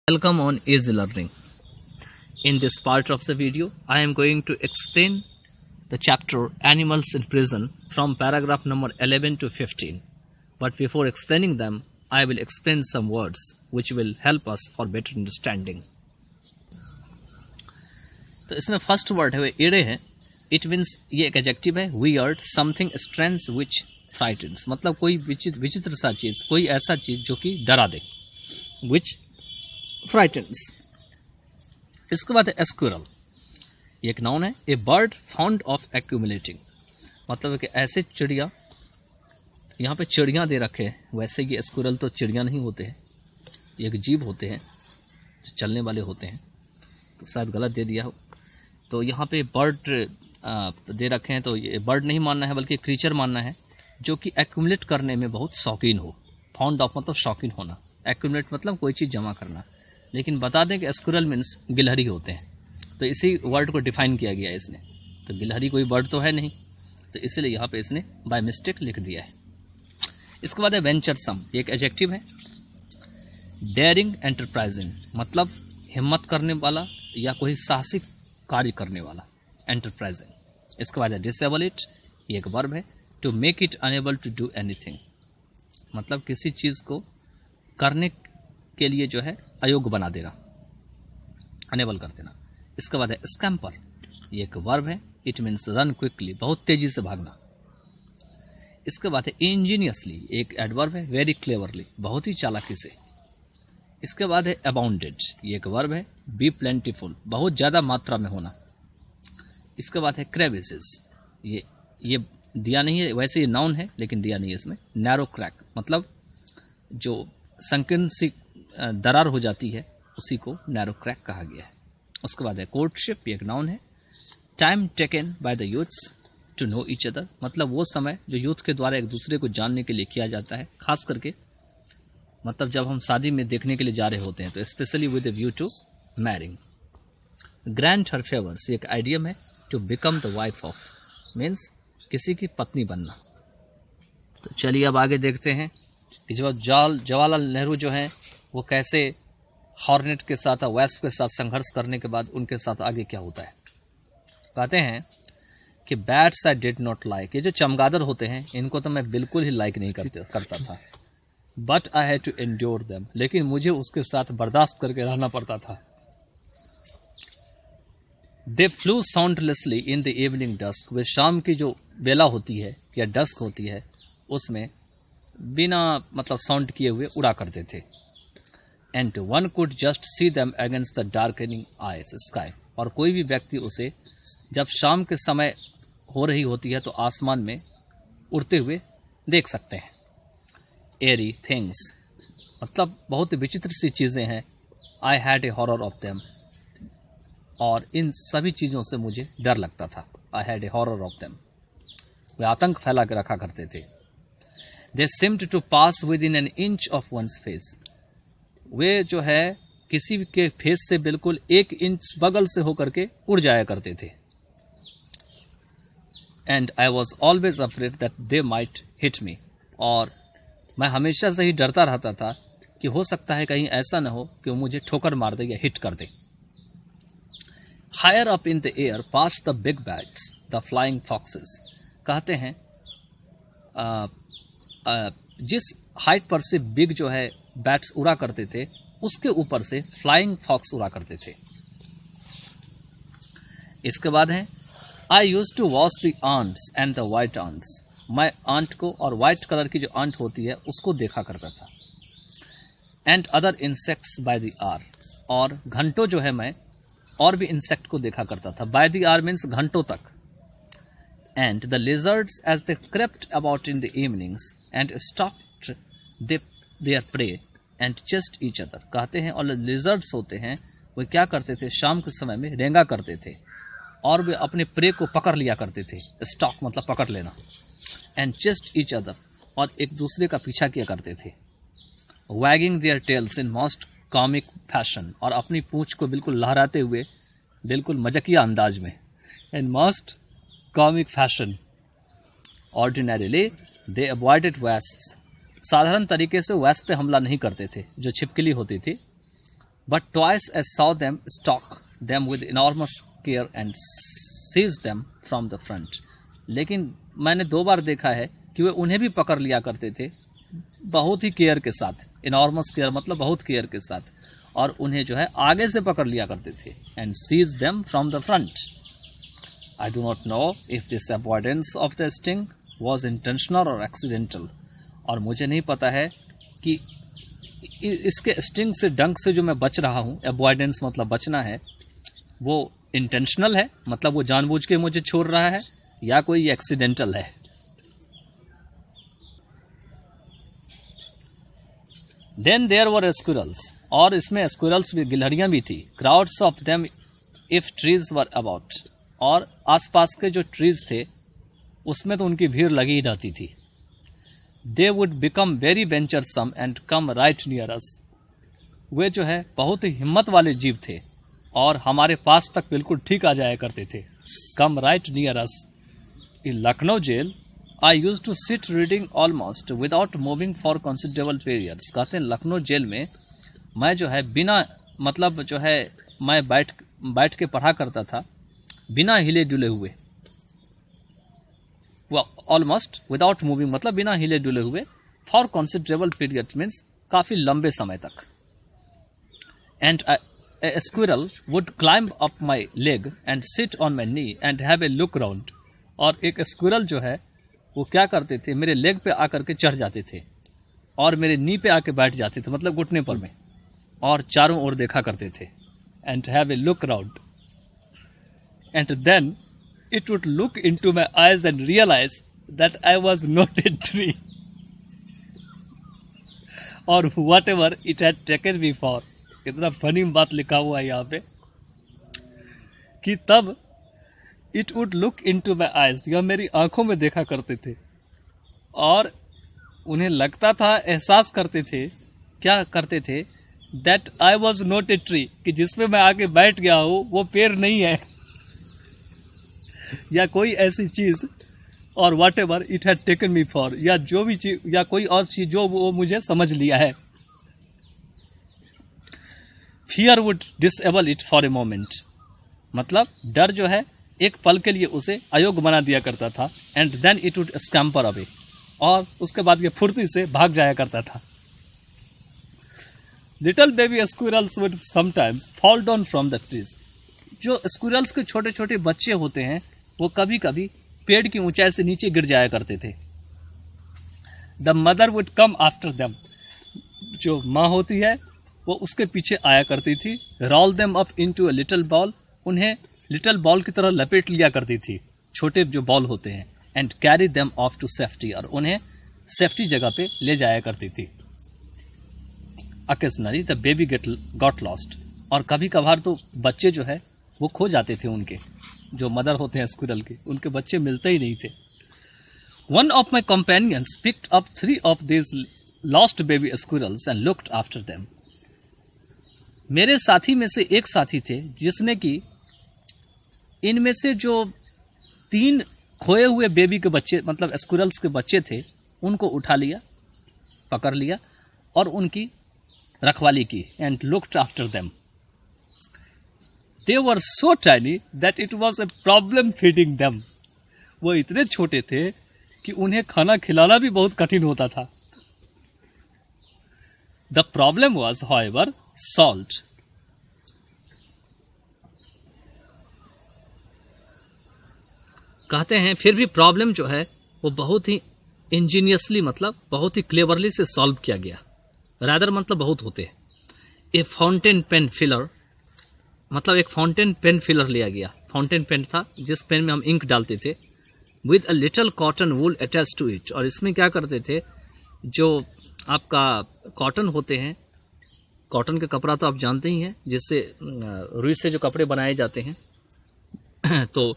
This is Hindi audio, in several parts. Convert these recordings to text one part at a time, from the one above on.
Welcome on Easy Learning. In this part of the video, I am going to explain the chapter Animals in Prison from paragraph number 11 to 15. But before explaining them, I will explain some words which will help us for better understanding. तो इसमें फर्स्ट वर्ड है एड़े है. इट मीन्स ये एक एडजेक्टिव है. वियर्ड, समथिंग स्ट्रेंज विच फ्राइटन्स, मतलब कोई विचित्र सा चीज, कोई ऐसा चीज जो कि डरा दे. विच फ्राइटन्स. इसके बाद है एस्क्विरल. ये एक नाउन है. ए बर्ड फाउंड ऑफ एक्यूमुलेटिंग, मतलब कि ऐसे चिड़िया, यहाँ पे चिड़िया दे रखे हैं. वैसे ये एस्क्विरल तो चिड़िया नहीं होते हैं, ये एक जीव होते हैं जो चलने वाले होते हैं. तो शायद गलत दे दिया हो. तो यहाँ पे बर्ड दे रखे हैं, तो ये बर्ड नहीं मानना है बल्कि क्रीचर मानना है जो कि एक्यूमुलेट करने में बहुत शौकीन हो. फाउंड ऑफ मतलब शौकीन होना, एक्यूमुलेट मतलब कोई चीज़ जमा करना. लेकिन बता दें कि स्क्विरल मीन्स गिलहरी होते हैं, तो इसी वर्ड को डिफाइन किया गया है इसने. तो गिलहरी कोई बर्ड तो है नहीं, तो इसलिए यहाँ पे इसने बाय मिस्टेक लिख दिया है. इसके बाद है वेंचरसम. एक एडजेक्टिव है. डेयरिंग एंटरप्राइजिंग, मतलब हिम्मत करने वाला या कोई साहसिक कार्य करने वाला. एंटरप्राइजिंग. इसके बाद है डिसेबल इट. ये एक वर्ब है. To make it enable to do anything, मतलब किसी चीज को करने के लिए जो है अयोग्य बना देना, अनेबल कर देना. इसके बाद है स्कैम्पर. ये एक वर्ब है. इट मीन्स रन क्विकली, बहुत तेजी से भागना. इसके बाद है इंजीनियसली. एक एडवर्ब है. वेरी क्लेवरली, बहुत ही चालाकी से. इसके बाद है अबाउंडेड. ये एक वर्ब है. बी प्लेंटीफुल, बहुत ज्यादा मात्रा में होना. इसके बाद है क्रेविसेस. ये दिया नहीं है, वैसे ये नाउन है लेकिन दिया नहीं है इसमें. नैरो क्रैक, मतलब जो संकीर्ण सी दरार हो जाती है उसी को नैरो क्रैक कहा गया है. उसके बाद है कोर्टशिप. ये एक नाउन है. Time taken by the youths to know each other, मतलब वो समय जो यूथ के द्वारा एक दूसरे को जानने के लिए किया जाता है. खास करके मतलब जब हम शादी में देखने के लिए जा रहे होते हैं, तो specially with view to marrying. Grant her favours. एक आइडियम है. To become the wife of, means किसी की पत्नी बनना. तो चलिए अब आगे देखते हैं कि जवाहरलाल नेहरू जो हैं वो कैसे हॉर्नेट के साथ, वैस्प के साथ संघर्ष करने के बाद उनके साथ आगे क्या होता है. कहते हैं कि bats I did not like. ये जो चमगादड़ होते हैं इनको तो मैं बिल्कुल ही लाइक नहीं करता था. But I had to endure them, लेकिन मुझे उसके साथ बर्दाश्त करके रहना पड़ता था. They flew soundlessly in the evening dusk. वे शाम की जो बेला होती है या डस्क होती है उसमें बिना मतलब साउंड किए हुए उड़ा करते थे. And one could just see them against the darkening eyes sky. और कोई भी व्यक्ति उसे जब शाम के समय हो रही होती है तो आसमान में उड़ते हुए देख सकते हैं. एरी थिंग्स, मतलब बहुत विचित्र सी चीजें हैं. I had a horror of them, और इन सभी चीजों से मुझे डर लगता था. I had a horror of them, वे आतंक फैला के रखा करते थे. They seemed to pass within an inch of one's face. वे जो है किसी के फेस से बिल्कुल 1 इंच बगल से होकर के उड़ जाया करते थे. And I was always afraid that they might hit me. और मैं हमेशा से ही डरता रहता था कि हो सकता है कहीं ऐसा न हो कि वो मुझे ठोकर मार दे या हिट कर दे. Higher up in the air pass the big bats the flying foxes. कहते हैं जिस हाइट पर से बिग जो है बैट्स उड़ा करते थे उसके ऊपर से फ्लाइंग फॉक्स उड़ा करते थे. इसके बाद है I use to watch the ants and the white ants. मैं आंट को और व्हाइट कलर की जो आंट होती है उसको देखा करता था. And other insects by the hour. और घंटों जो है मैं और भी इंसेक्ट को देखा करता था. बाय द आर मीन्स घंटों तक. And the lizards as they crept about in the evenings and stalked their prey and chased each other. कहते हैं और लिजर्ड्स होते हैं वे क्या करते थे, शाम के समय में रेंगा करते थे और वे अपने प्रे को पकड़ लिया करते थे. स्टॉक मतलब पकड़ लेना. एंड चेस्ट ईच अदर, और एक दूसरे का पीछा किया करते थे. Waging there tales in most comic fashion. और अपनी पूंछ को बिल्कुल लहराते हुए बिल्कुल मजाकिया अंदाज में. In most comic fashion. Ordinarily they avoided wasps. साधारण तरीके से वेस्प पे हमला नहीं करते थे जो छिपकली होती थी. But twice I saw them stalk them with enormous care and seize them from the front. लेकिन मैंने 2 बार देखा है कि वे उन्हें भी पकड़ लिया करते थे बहुत ही केयर के साथ. इनॉर्मस केयर मतलब बहुत केयर के साथ, और उन्हें जो है आगे से पकड़ लिया करते थे. And seize them from the front. I do not know if this avoidance of the sting was intentional और एक्सीडेंटल. और मुझे नहीं पता है कि इसके स्टिंग से, डंक से जो मैं बच रहा हूँ, अवॉइडेंस मतलब बचना है, वो इंटेंशनल है मतलब वो जानबूझ के मुझे छोड़ रहा है, या कोई एक्सीडेंटल है. देन देयर वर स्क्विरल्स, और इसमें स्क्विरल्स भी, गिलहरियां भी थी. Crowds of them if trees were about, और आसपास के जो ट्रीज थे उसमें तो उनकी भीड़ लगी ही रहती थी. They would become very venturesome and come right near us. वे जो है बहुत ही हिम्मत वाले जीव थे और हमारे पास तक बिल्कुल ठीक आ जाया करते थे. Come right near us. In Lucknow jail I use to sit reading almost without moving for considerable periods. कहते हैं लखनऊ जेल में मैं जो है बिना मतलब जो है मैं बैठ के पढ़ा करता था बिना हिले डुले हुए. ऑलमोस्ट विदाउट मूविंग मतलब बिना हिले डुले हुए. फॉर कंसिडरेबल पीरियड मीन्स काफी लंबे समय तक. And a squirrel would climb up my leg and sit on my knee and have a look round. और एक स्क्विरल जो है वो क्या करते थे, मेरे लेग पे आकर के चढ़ जाते थे और मेरे नी पे आके बैठ जाते थे, मतलब घुटने पर में, और चारों ओर देखा करते थे. and have a look round. And then it would look into my eyes and realize that I was not a tree or whatever it had taken me for. कितना फनी बात लिखा हुआ है यहाँ पे कि तब it would look into my eyes, यह मेरी आंखों में देखा करते थे और उन्हें लगता था, एहसास करते थे, क्या करते थे, that I was not a tree, कि जिसमें मैं आके बैठ गया हूं वो पेड़ नहीं है या कोई ऐसी चीज, और what ever it had taken me for, या जो भी चीज या कोई और चीज जो वो मुझे समझ लिया है. Fear would disable it for a moment, मतलब डर जो है एक पल के लिए उसे अयोग्य बना दिया करता था. And then it would scamper away, और उसके बाद ये फुर्ती से भाग जाया करता था. Little baby squirrels would sometimes fall down from the trees. जो स्क्विरल्स के छोटे छोटे बच्चे होते हैं वो कभी कभी पेड़ की ऊंचाई से नीचे गिर जाया करते थे. The mother would come after them, जो माँ होती है वो उसके पीछे आया करती थी. Roll them up into a little ball, उन्हें लिटिल बॉल की तरह लपेट लिया करती थी, छोटे जो बॉल होते हैं. And carry them off to safety, और उन्हें सेफ्टी जगह पे ले जाया करती थी. Occasionally the baby got lost, और कभी कभार तो बच्चे जो है वो खो जाते थे. उनके जो मदर होते हैं स्क्विरल के, उनके बच्चे मिलते ही नहीं थे. One of my companions picked up 3 of these lost baby squirrels and looked after them. मेरे साथी में से एक साथी थे जिसने कि इनमें से जो 3 खोए हुए बेबी के बच्चे मतलब स्क्विरल्स के बच्चे थे उनको उठा लिया, पकड़ लिया और उनकी रखवाली की. And looked after them. They were so tiny that it was a problem feeding them. वो इतने छोटे थे कि उन्हें खाना खिलाना भी बहुत कठिन होता था. The problem was however solved. कहते हैं फिर भी प्रॉब्लम जो है वो बहुत ही इंजीनियसली मतलब बहुत ही क्लेवरली से सॉल्व किया गया. रादर मतलब बहुत होते हैं. ए फाउंटेन पेन फिलर, मतलब एक फाउंटेन पेन फिलर लिया गया. फाउंटेन पेन था जिस पेन में हम इंक डालते थे. With a little cotton wool attach to it, और इसमें क्या करते थे, जो आपका कॉटन होते हैं, कॉटन का कपड़ा तो आप जानते ही हैं, जिससे रुई से जो कपड़े बनाए जाते हैं तो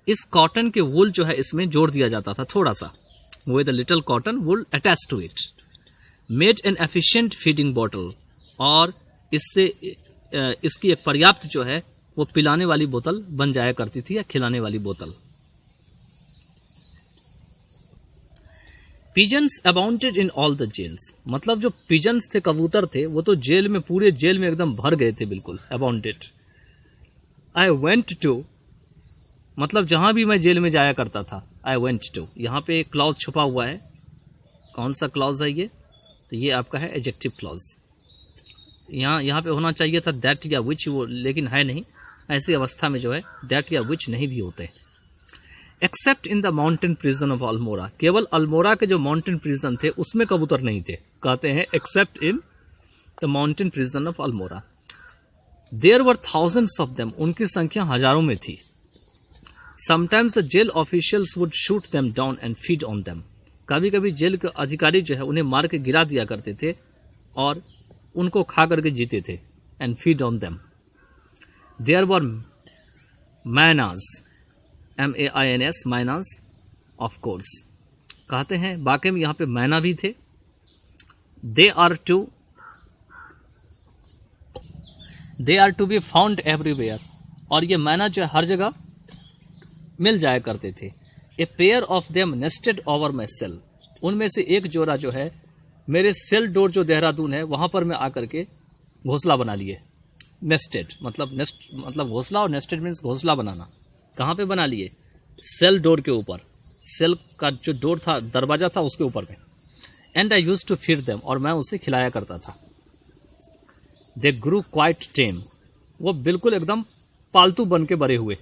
इस कॉटन के वूल जो है इसमें जोड़ दिया जाता था थोड़ा सा. With a little cotton wool attach to it made an efficient feeding bottle, और इससे इसकी एक पर्याप्त जो है वो पिलाने वाली बोतल बन जाया करती थी, या खिलाने वाली बोतल. Pigeons abounded in all the jails, मतलब जो पिजन्स थे, कबूतर थे, वो तो जेल में, पूरे जेल में एकदम भर गए थे, बिल्कुल अबाउंडेड। आई वेंट टू, मतलब जहां भी मैं जेल में जाया करता था, आई वेंट टू, यहाँ पे एक क्लॉज छुपा हुआ है। कौन सा क्लॉज है ये? तो ये आपका है एडजेक्टिव क्लॉज। यहाँ पे होना चाहिए था दैट या विच, वो लेकिन है नहीं। ऐसी अवस्था में जो है दैट या विच नहीं भी होते। Accept in the mountain prison of Almora, केवल अल्मोड़ा के जो माउंटेन प्रिजन थे उसमें कबूतर नहीं थे, कहते हैं except in the mountain prison of Almora. There were thousands of them, उनकी संख्या हजारों में थी। Sometimes the jail officials would shoot them down and feed on them, कभी कभी जेल के अधिकारी जो है उन्हें मार के गिरा दिया करते थे और उनको खा करके जीते थे। And feed on them. There were mynahs, MAINS, mynahs, of course, कहते हैं वाकई में यहाँ पे मैना भी थे। They are to be found everywhere, और ये मैना जो है हर जगह मिल जाया करते थे। A pair of them nested over my cell, उनमें से एक जोड़ा जो है मेरे सेल डोर जो देहरादून है वहां पर मैं आकर के घोंसला बना लिए। नेस्टेड मतलब घोंसला, और नेस्टेड मीन्स घोंसला बनाना। कहाँ पे बना लिए? सेल डोर के ऊपर, सेल का जो डोर था, दरवाजा था, उसके ऊपर में। And I used to feed them, और मैं उसे खिलाया करता था। दे ग्रू क्वाइट टेम, वो बिल्कुल एकदम पालतू बन के बड़े हुए।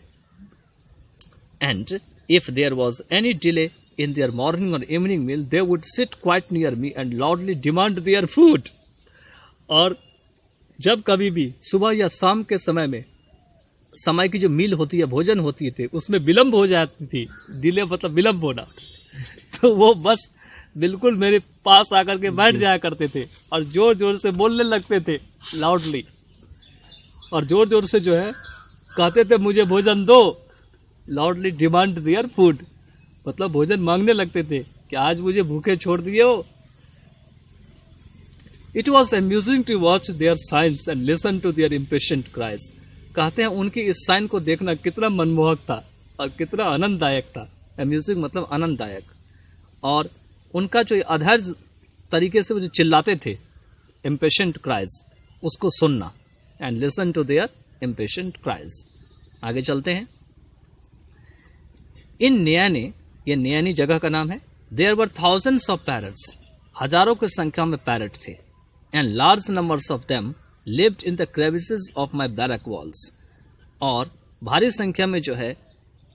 And if there was any delay in their morning or evening meal, they would sit quite near me and loudly demand their food. और जब कभी भी सुबह या शाम के समय में, समय की जो मील होती है, भोजन होती थी, उसमें विलंब हो जाती थी, डिले मतलब विलंब होना, तो वो बस बिल्कुल मेरे पास आकर के बैठ जाया करते थे और जोर जोर से बोलने लगते थे, लाउडली, और जोर जोर से जो है कहते थे मुझे भोजन दो। लाउडली डिमांड देयर फूड, मतलब भोजन मांगने लगते थे कि आज मुझे भूखे छोड़ दिए हो। It was amusing to watch their science and listen to their impatient cries, कहते हैं उनकी इस साइन को देखना कितना मनमोहक था और कितना आनंददायक था। अम्यूजिंग मतलब आनंददायक, और उनका जो अधैर्य तरीके से वो जो चिल्लाते थे, इम्पेशेंट क्राइज, उसको सुनना। And listen to their impatient cries. आगे चलते हैं। इन न्याने, ये नयानी जगह का नाम है। There were thousands of parrots, हजारों की संख्या में पैरट थे। And large numbers of them lived in the crevices of my barrack walls, और भारी संख्या में जो है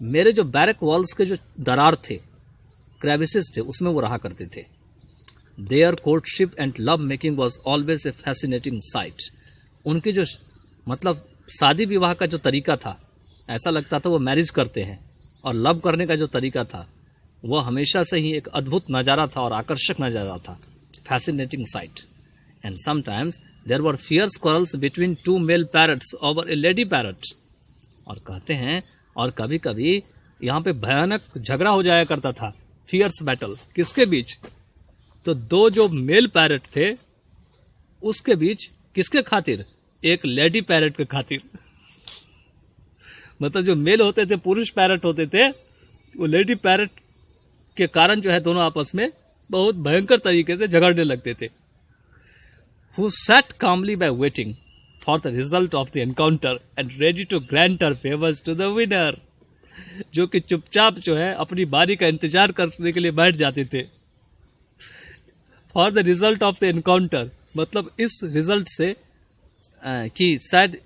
मेरे जो बैरक वॉल्स के जो दरार थे, क्रेविसेस थे, उसमें वो रहा करते थे। Their courtship and love making was always a fascinating sight, उनकी जो मतलब शादी विवाह का जो तरीका था, ऐसा लगता था वो मैरिज करते हैं, और लव करने का जो तरीका था वो हमेशा से ही एक अद्भुत नज़ारा था और आकर्षक नज़ारा था, fascinating sight. And sometimes there were fierce quarrels between two male parrots over a lady parrot, और कहते हैं और कभी कभी यहाँ पे भयानक झगड़ा हो जाया करता था, फियर्स बैटल, किसके बीच? तो दो जो मेल पैरट थे उसके बीच, किसके खातिर? एक लेडी पैरट के खातिर। मतलब जो मेल होते थे, पुरुष पैरट होते थे, वो लेडी पैरट के कारण जो है दोनों आपस में बहुत भयंकर तरीके से झगड़ने लगते थे। Who sat calmly by waiting for the result of the encounter and ready to grant her favors to the winner, जो कि चुपचाप जो है अपनी बारी का इंतजार करने के लिए बैठ जाते थे। For the result of the encounter, मतलब इस रिजल्ट से कि शायद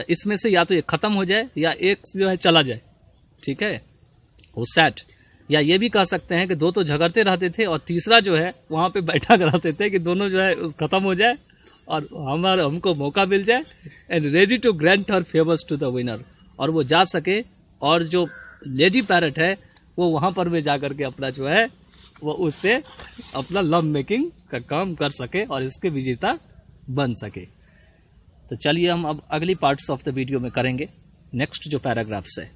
इसमें से या तो ये खत्म हो जाए या एक जो है चला जाए, ठीक है, वो सैट, या ये भी कह सकते हैं कि दो तो झगड़ते रहते थे और तीसरा जो है वहां पे बैठा कराते थे कि दोनों जो है खत्म हो जाए और हमको मौका मिल जाए। And ready to grant her favours to the winner, और वो जा सके और जो लेडी पैरट है वो वहां पर भी जाकर के अपना जो है वो उससे अपना लव मेकिंग का काम कर सके और इसके विजेता बन सके। तो चलिए हम अब अगली पार्ट्स ऑफ द वीडियो में करेंगे नेक्स्ट जो पैराग्राफ्स है।